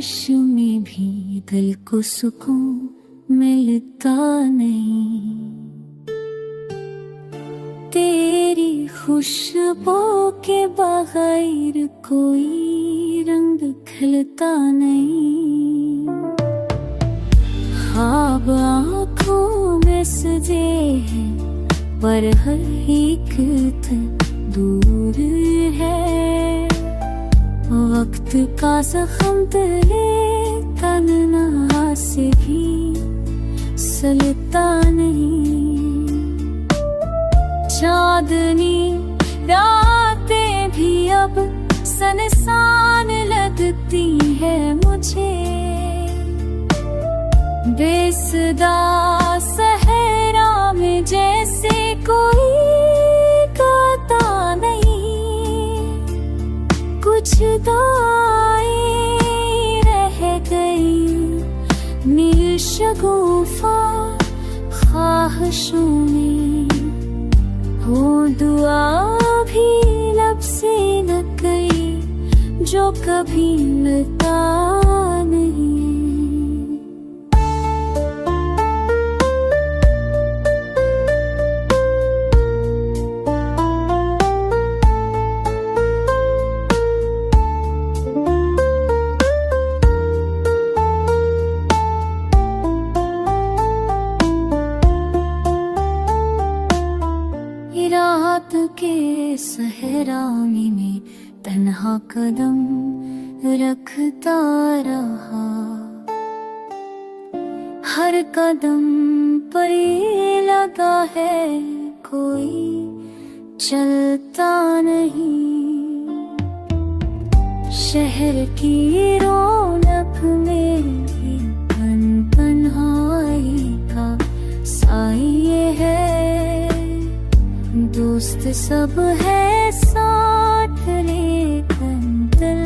बारिश में भी दिल को सुकून मिलता नहीं। तेरी खुशबू के बगैर कोई रंग खिलता नहीं। ख्वाब आँखों में सजे हैं पर हकीकत दूर है। वक्त का जख्म तेरे तन्हा से भी सलता नहीं। चांदनी रातें भी अब सनसान लगती है मुझे। बेसदा सहरा में जैसे कोई गाता नहीं। कुछ दुआएं रह गई नील शगुफा ख्वाहिशों में। वो दुआ भी लब से न गई जो कभी मिलता नहीं। रात के सहरानी में तन्हा कदम रखता रहा। हर कदम पर ये लगा है कोई चलता नहीं। शहर की रौनक में भी तन्हाई का साये है। दोस्त सब है साथ लेकिन दिल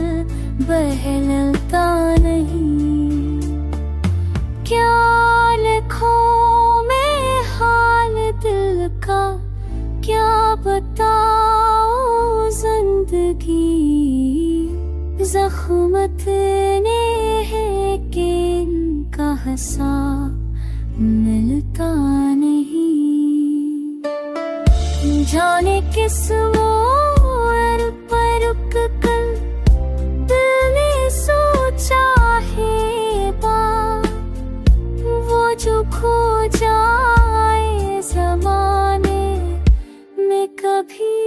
बहलता नहीं। क्या लिखूं मैं हाल दिल का, क्या बताऊं जिंदगी। जख्म इतने हैं कि इनका हिसाब मिलता नहीं। जाने किस मोड़ पर रुक कर दिल ने सोचा है बात। वो जो खो जाए ज़माने में कभी